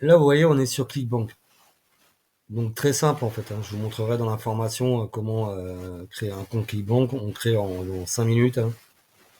Là, vous voyez, on est sur ClickBank. Donc très simple en fait, hein. Je vous montrerai dans l'information comment créer un compte ClickBank. On crée en 5 minutes, hein.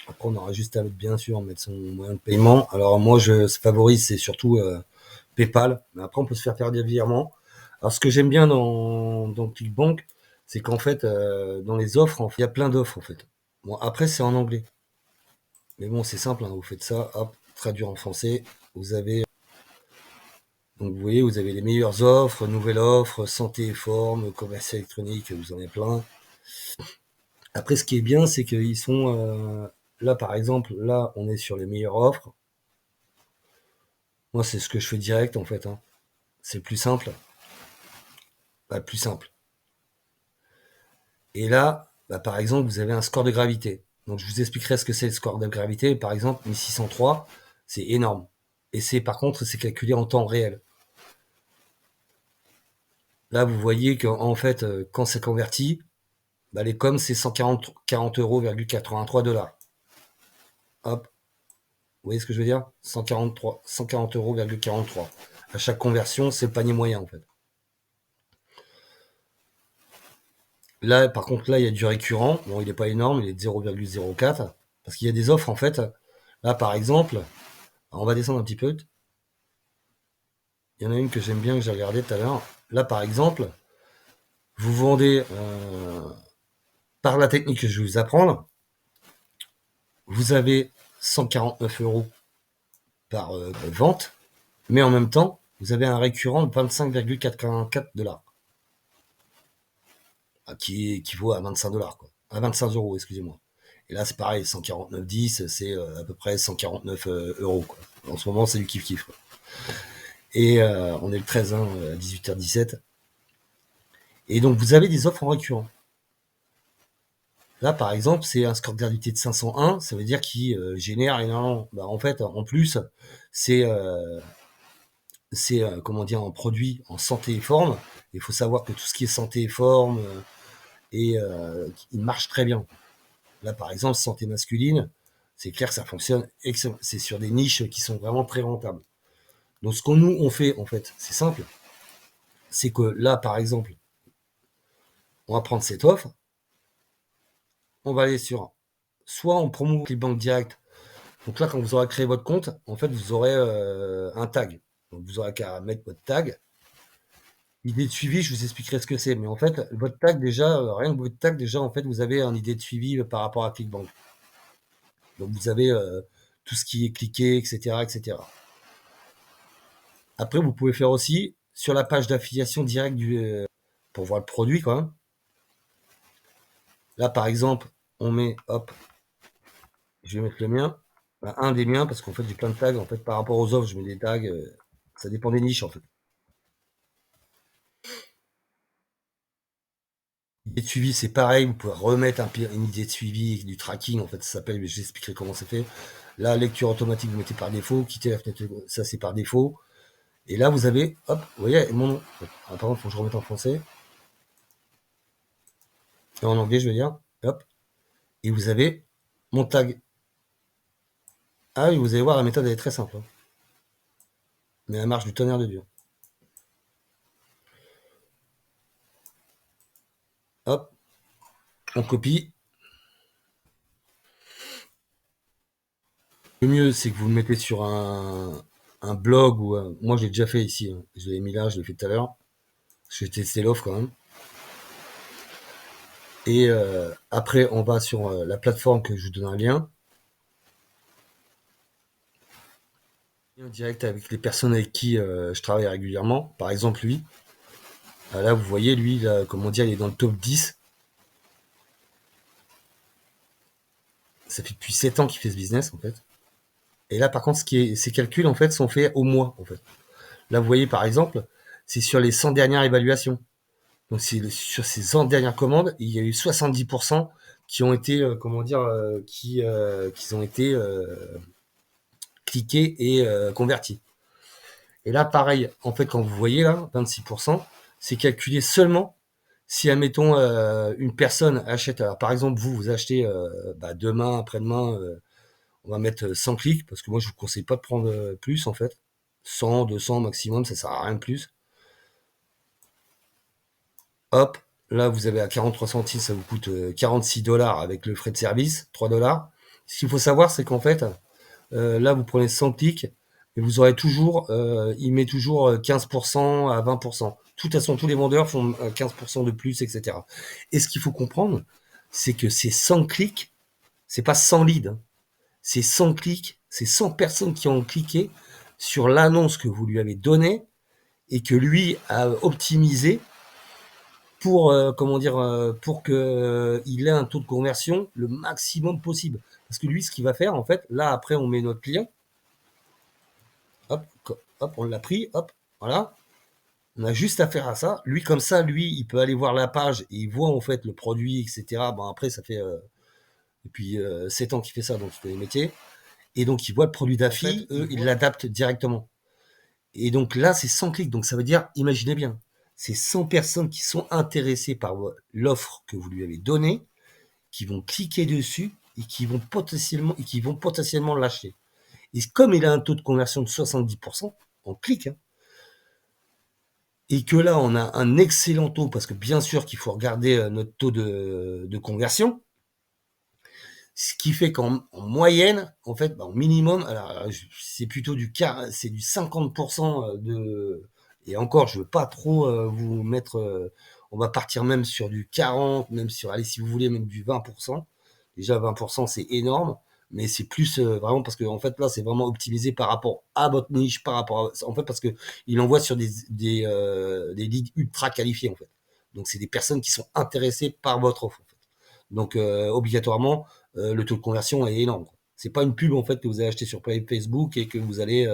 Après, on aura juste à bien sûr mettre son moyen de paiement. Alors moi, je favorise, c'est surtout PayPal. Mais après, on peut se faire des virements. Alors ce que j'aime bien dans ClickBank, c'est qu'en fait, dans les offres, il y a plein d'offres en fait. Bon, après, c'est en anglais. Mais bon, c'est simple, hein. Vous faites ça, hop, traduire en français. Vous avez Donc vous voyez, vous avez les meilleures offres, nouvelles offres, santé et forme, commerce électronique, vous en avez plein. Après, ce qui est bien, c'est qu'ils sont là, par exemple, là, on est sur les meilleures offres. Moi, c'est ce que je fais direct, en fait, hein. C'est plus simple, pas plus simple. Et là, bah, par exemple, vous avez un score de gravité. Donc, je vous expliquerai ce que c'est le score de gravité. Par exemple, 1603, c'est énorme. Et par contre, c'est calculé en temps réel. Là, vous voyez qu'en fait, quand c'est converti, bah, les coms, c'est 140 euros,83 dollars. Hop, vous voyez ce que je veux dire? 140 euros,43. À chaque conversion, c'est le panier moyen, en fait. Là, par contre, là, il y a du récurrent. Bon, il n'est pas énorme, il est de 0,04. Parce qu'il y a des offres, en fait. Là, par exemple, on va descendre un petit peu. Il y en a une que j'aime bien, que j'ai regardée tout à l'heure. Là, par exemple, vous vendez, par la technique que je vais vous apprendre, vous avez 149 euros par vente, mais en même temps, vous avez un récurrent de 25,84 dollars, qui équivaut à 25 dollars, quoi. À 25 euros, excusez-moi. Et là, c'est pareil, 149,10, c'est à peu près 149 euros, quoi. En ce moment, c'est du kiff-kiff, quoi. Et on est le 13, hein, à 18h17. Et donc, vous avez des offres en récurrent. Là, par exemple, c'est un score de gravité de 501, ça veut dire qu'il génère énormément. Bah, en fait, en plus, c'est comment dire, un produit en santé et forme. Il faut savoir que tout ce qui est santé et forme, il marche très bien. Là, par exemple, santé masculine, c'est clair que ça fonctionne. C'est sur des niches qui sont vraiment très rentables. Donc, ce qu'on nous on fait, en fait, c'est simple. C'est que là, par exemple, on va prendre cette offre, on va aller sur, soit on promouve les banques directes. Donc là, quand vous aurez créé votre compte, en fait, vous aurez un tag. Donc, vous aurez qu'à mettre votre tag. Idée de suivi, je vous expliquerai ce que c'est. Mais en fait, votre tag, déjà, rien que votre tag, déjà, en fait, vous avez un idée de suivi par rapport à ClickBank. Donc, vous avez tout ce qui est cliqué, etc., etc. Après, vous pouvez faire aussi sur la page d'affiliation directe pour voir le produit, quand même. Là, par exemple, on met, hop, je vais mettre le mien, un des miens, parce qu'en fait, j'ai plein de tags. En fait, par rapport aux offres, je mets des tags. Ça dépend des niches, en fait. Idée de suivi, c'est pareil. Vous pouvez remettre une idée de suivi, du tracking, en fait, ça s'appelle, mais j'expliquerai comment c'est fait. La lecture automatique, vous mettez par défaut. Quitter la fenêtre, ça, c'est par défaut. Et là, vous avez, hop, vous voyez, mon nom. Ah, par contre, il faut que je remette en français. Et en anglais, je veux dire. Hop. Et vous avez mon tag. Ah oui, vous allez voir, la méthode, elle est très simple, hein. Mais elle marche du tonnerre de Dieu. Hop, on copie. Le mieux, c'est que vous le mettez sur un blog ou moi, j'ai déjà fait ici, hein. Je l'ai mis là, je l'ai fait tout à l'heure. J'ai testé l'offre quand même. Et après, on va sur la plateforme que je vous donne un lien. Lien direct avec les personnes avec qui je travaille régulièrement. Par exemple, lui. Là, vous voyez, lui, là, comment dire, il est dans le top 10. Ça fait depuis 7 ans qu'il fait ce business, en fait. Et là, par contre, ces calculs, en fait, sont faits au mois, en fait. Là, vous voyez, par exemple, c'est sur les 100 dernières évaluations. Donc, sur ces 100 dernières commandes, il y a eu 70% qui ont été, comment dire, qui ont été cliqués et convertis. Et là, pareil, en fait, quand vous voyez là, 26%, c'est calculé seulement si, admettons, une personne achète, alors, par exemple, vous achetez demain, après-demain, on va mettre 100 clics, parce que moi, je vous conseille pas de prendre plus, en fait. 100, 200 maximum, ça sert à rien de plus. Hop, là vous avez à 43 centimes, ça vous coûte 46 dollars avec le frais de service, 3 dollars. Ce qu'il faut savoir, c'est qu'en fait, là vous prenez 100 clics et vous aurez toujours, il met toujours 15% à 20%. De toute façon, tous les vendeurs font 15% de plus, etc. Et ce qu'il faut comprendre, c'est que ces 100 clics, c'est pas 100 leads, hein. C'est 100 clics, c'est 100 personnes qui ont cliqué sur l'annonce que vous lui avez donnée et que lui a optimisé pour comment dire pour que il ait un taux de conversion le maximum possible. Parce que lui, ce qu'il va faire, en fait, là après, on met notre client, hop, hop, on l'a pris, hop, voilà. On a juste à faire à ça. Lui, comme ça, lui, il peut aller voir la page et il voit en fait le produit, etc. Bon, après, ça fait depuis 7 ans qu'il fait ça, donc il fait les métiers. Et donc, il voit le produit d'affi, eux, ils l'adaptent directement. Et donc là, c'est 100 clics. Donc ça veut dire, imaginez bien, c'est 100 personnes qui sont intéressées par l'offre que vous lui avez donnée, qui vont cliquer dessus et qui vont potentiellement l'acheter. Et comme il a un taux de conversion de 70%, on clique, hein, et que là, on a un excellent taux, parce que bien sûr qu'il faut regarder notre taux de conversion, ce qui fait qu'en moyenne, en fait, en minimum, alors c'est plutôt c'est du 50% de, et encore, je veux pas trop vous mettre, on va partir même sur du 40, même sur, allez, si vous voulez, même du 20%. Déjà, 20%, c'est énorme, mais c'est plus vraiment parce que, en fait, là, c'est vraiment optimisé par rapport à votre niche, par rapport à, en fait, parce que il envoie sur des leads ultra qualifiés, en fait. Donc, c'est des personnes qui sont intéressées par votre offre, en fait. Donc, obligatoirement, le taux de conversion est énorme. C'est pas une pub en fait que vous allez acheter sur Facebook et que vous allez,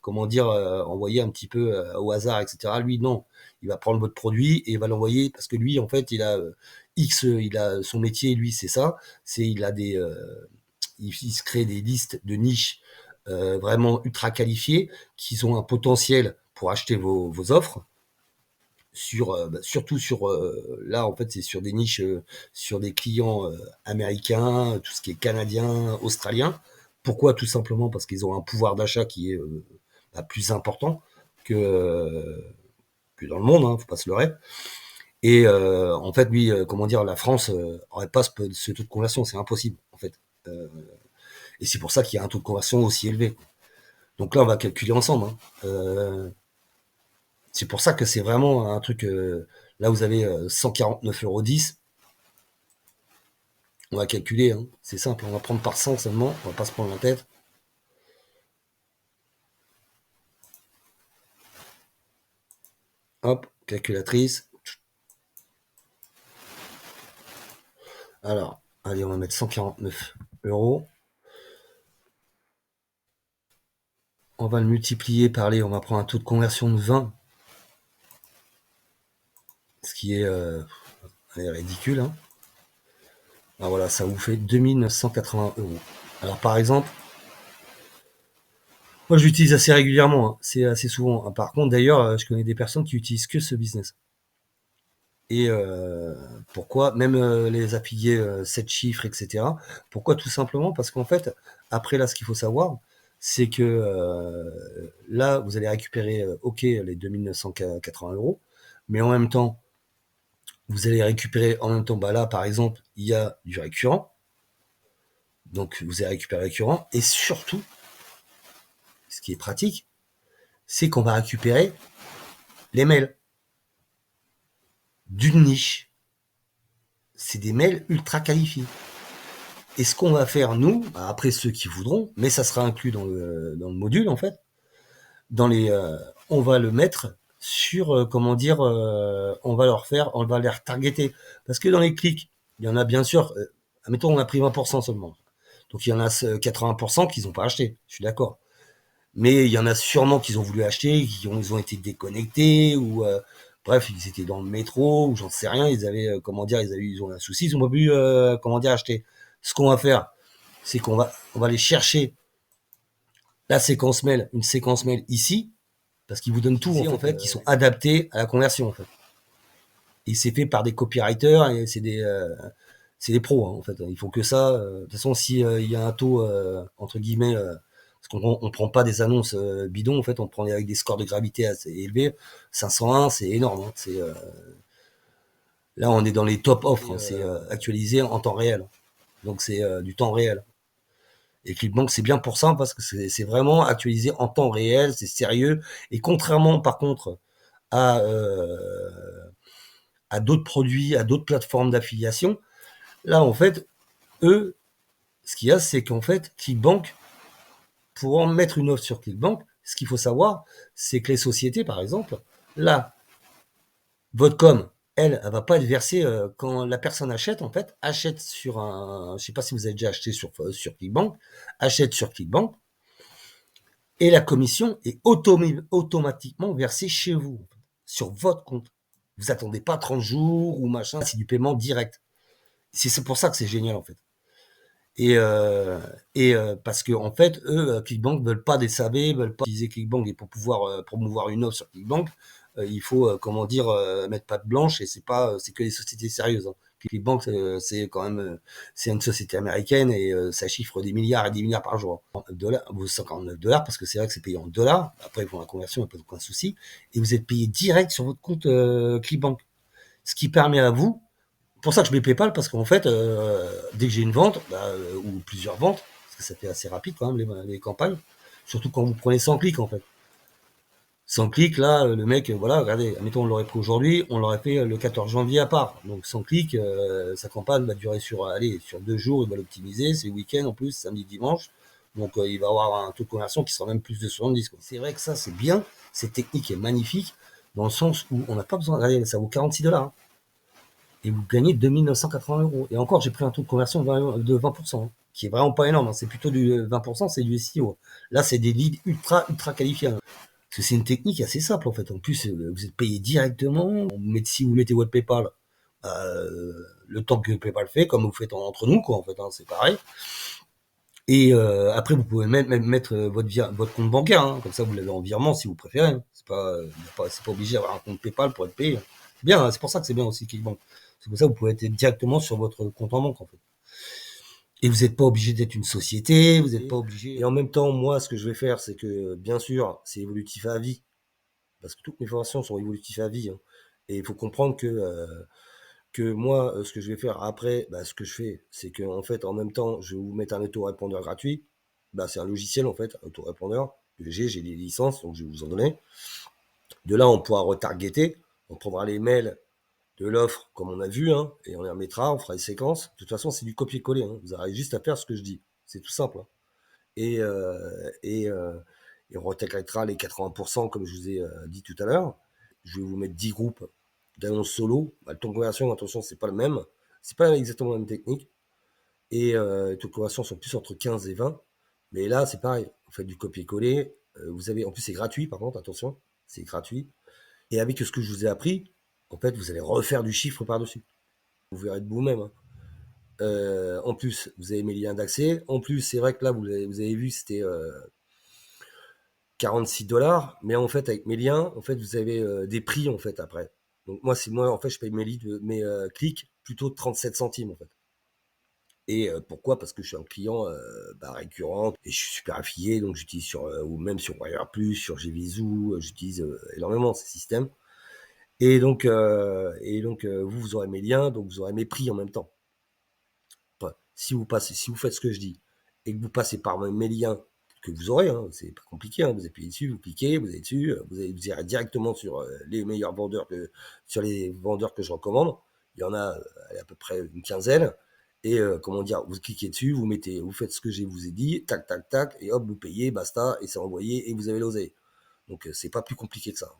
comment dire, envoyer un petit peu au hasard, etc. Lui, non, il va prendre votre produit et il va l'envoyer parce que lui, en fait, il a il a son métier, lui, c'est ça, c'est il a il se crée des listes de niches vraiment ultra qualifiées qui ont un potentiel pour acheter vos offres sur surtout sur là en fait c'est sur des niches sur des clients américains, tout ce qui est canadien, australien. Pourquoi? Tout simplement parce qu'ils ont un pouvoir d'achat qui est plus important que que dans le monde, hein, faut pas se leurrer. Et en fait lui comment dire, la France aurait pas ce taux de conversion, c'est impossible en fait. Euh, et c'est pour ça qu'il y a un taux de conversion aussi élevé. Donc là on va calculer ensemble, hein. C'est pour ça que c'est vraiment un truc. Là, vous avez 149,10 €. On va calculer, hein. C'est simple. On va prendre par 100 seulement. On va pas se prendre la tête. Hop, calculatrice. Alors, allez, on va mettre 149 €. On va le multiplier par les. On va prendre un taux de conversion de 20. Ce qui est ridicule, hein. Alors voilà, ça vous fait 2980 €. Alors par exemple, moi j'utilise assez régulièrement, hein. C'est assez souvent. Par contre, d'ailleurs, je connais des personnes qui utilisent que ce business. Et pourquoi? Même les affiliés 7 chiffres, etc. Pourquoi? Tout simplement parce qu'en fait, après là, ce qu'il faut savoir, c'est que là, vous allez récupérer, ok, les 2980 €, mais en même temps, vous allez récupérer, en même temps, bah là, par exemple, il y a du récurrent, donc vous allez récupérer le récurrent, et surtout, ce qui est pratique, c'est qu'on va récupérer les mails d'une niche. C'est des mails ultra qualifiés. Et ce qu'on va faire, nous, après ceux qui voudront, mais ça sera inclus dans le module, en fait, dans les, on va le mettre sur, comment dire, on va les retargeter. Parce que dans les clics, il y en a bien sûr, admettons, on a pris 20% seulement. Donc il y en a 80% qui n'ont pas acheté, je suis d'accord. Mais il y en a sûrement qui ont voulu acheter, ils ont été déconnectés, ou bref, ils étaient dans le métro, ou j'en sais rien, ils avaient, comment dire, ils ont un souci, ils ont pas pu, comment dire, acheter. Ce qu'on va faire, c'est on va aller chercher la séquence mail, une séquence mail ici, parce qu'ils vous donnent tout en fait, qui sont adaptés à la conversion en fait. Et c'est fait par des copywriters et c'est des pros, hein, en fait. Ils font que ça. De toute façon, si il y a un taux entre guillemets Parce qu'on prend pas des annonces bidons, en fait, on prend avec des scores de gravité assez élevés. 501, c'est énorme. Hein. Là, on est dans les top offres. Hein. C'est actualisé en temps réel. Donc, c'est du temps réel. Et Clickbank, c'est bien pour ça, parce que c'est vraiment actualisé en temps réel, c'est sérieux. Et contrairement, par contre, à, euh, à d'autres produits, à d'autres plateformes d'affiliation, là, en fait, eux, ce qu'il y a, c'est qu'en fait, Clickbank, pour en mettre une offre sur Clickbank, ce qu'il faut savoir, c'est que les sociétés, par exemple, là, votre com, elle va pas être versée quand la personne achète, en fait, achète sur un, je sais pas si vous avez déjà acheté sur Clickbank, achète sur Clickbank, et la commission est automatiquement versée chez vous, sur votre compte. Vous attendez pas 30 jours ou machin, c'est du paiement direct. C'est pour ça que c'est génial, en fait. Parce que en fait, eux, Clickbank veulent pas des SAV, veulent pas utiliser Clickbank, et pour pouvoir promouvoir une offre sur Clickbank, il faut comment dire mettre patte blanche, et c'est que les sociétés sérieuses. Hein. Clickbank, c'est quand même c'est une société américaine, et ça chiffre des milliards et des milliards par jour. Dollars, $59, parce que c'est vrai que c'est payé en dollars. Après, pour la conversion, il n'y a pas aucun souci. Et vous êtes payé direct sur votre compte Clickbank, ce qui permet à vous, pour ça que je mets PayPal, parce qu'en fait, dès que j'ai une vente, ou plusieurs ventes, parce que ça fait assez rapide quand même les campagnes, surtout quand vous prenez 100 clics en fait. 100 clics, là, le mec, voilà, regardez, admettons, on l'aurait pris aujourd'hui, on l'aurait fait le 14 janvier à part. Donc 100 clics, sa campagne va durer sur 2 jours, il va l'optimiser, c'est le week-end en plus, samedi, dimanche. Donc il va avoir un taux de conversion qui sera même plus de 70. C'est vrai que ça, c'est bien, cette technique est magnifique, dans le sens où on n'a pas besoin, regardez, ça vaut $46. Hein, et vous gagnez 2 980 €. Et encore, j'ai pris un taux de conversion de 20%, hein, qui est vraiment pas énorme. Hein. C'est plutôt du 20%, c'est du SEO. Là, c'est des leads ultra qualifiés. Hein. Parce que c'est une technique assez simple, en fait. En plus, vous êtes payé directement. Si vous mettez votre PayPal, le temps que PayPal fait, comme vous faites entre nous, quoi, en fait, hein, c'est pareil. Et après, vous pouvez même mettre votre compte bancaire. Hein. Comme ça, vous l'avez en virement si vous préférez. Hein. C'est pas obligé d'avoir un compte PayPal pour être payé. Bien, hein, c'est pour ça que c'est bien aussi Clickbank. C'est pour ça que vous pouvez être directement sur votre compte en banque, en fait. Et vous n'êtes pas obligé d'être une société, vous n'êtes pas obligé. Et en même temps, moi, ce que je vais faire, c'est que, bien sûr, c'est évolutif à vie. Parce que toutes mes formations sont évolutives à vie. Hein. Et il faut comprendre que moi, ce que je vais faire après, ce que je fais, c'est que en fait, en même temps, je vais vous mettre un autorépondeur gratuit. C'est un logiciel, en fait, un autorépondeur. J'ai des licences, donc je vais vous en donner. De là, on pourra retargeter. On prendra les mails de l'offre, comme on a vu, hein, et on les remettra, on fera des séquences. De toute façon, c'est du copier-coller. Hein. Vous aurez juste à faire ce que je dis. C'est tout simple. Hein. Et, euh, et, euh, et on retargetera les 80%, comme je vous ai dit tout à l'heure. Je vais vous mettre 10 groupes d'annonces solo. Le taux de conversion, attention, c'est pas le même. C'est pas exactement la même technique. Et les taux de conversion sont plus entre 15 et 20. Mais là, c'est pareil. Vous faites du copier-coller. Vous avez, en plus, c'est gratuit, par contre, attention. C'est gratuit. Et avec ce que je vous ai appris, en fait, vous allez refaire du chiffre par-dessus. Vous verrez de vous-même. Hein. En plus, vous avez mes liens d'accès. En plus, c'est vrai que là, vous avez vu, c'était $46. Mais en fait, avec mes liens, en fait, vous avez des prix, en fait, après. Donc, moi, en fait, je paye mes clics plutôt de 37 centimes, en fait. Et pourquoi? Parce que je suis un client récurrent et je suis super affilié, donc j'utilise ou même sur Wire Plus, sur Gvisou, j'utilise énormément ces systèmes. Et donc, vous aurez mes liens, donc vous aurez mes prix en même temps. Enfin, si vous faites ce que je dis et que vous passez par mes liens que vous aurez, hein, c'est pas compliqué, hein, vous appuyez dessus, vous cliquez, vous allez dessus, vous irez directement sur les meilleurs vendeurs sur les vendeurs que je recommande. Il y en a à peu près une quinzaine. Et comment dire, vous cliquez dessus, vous faites ce que je vous ai dit, tac, tac, tac, et hop, vous payez, basta, et c'est envoyé, et vous avez l'oseille. Donc c'est pas plus compliqué que ça.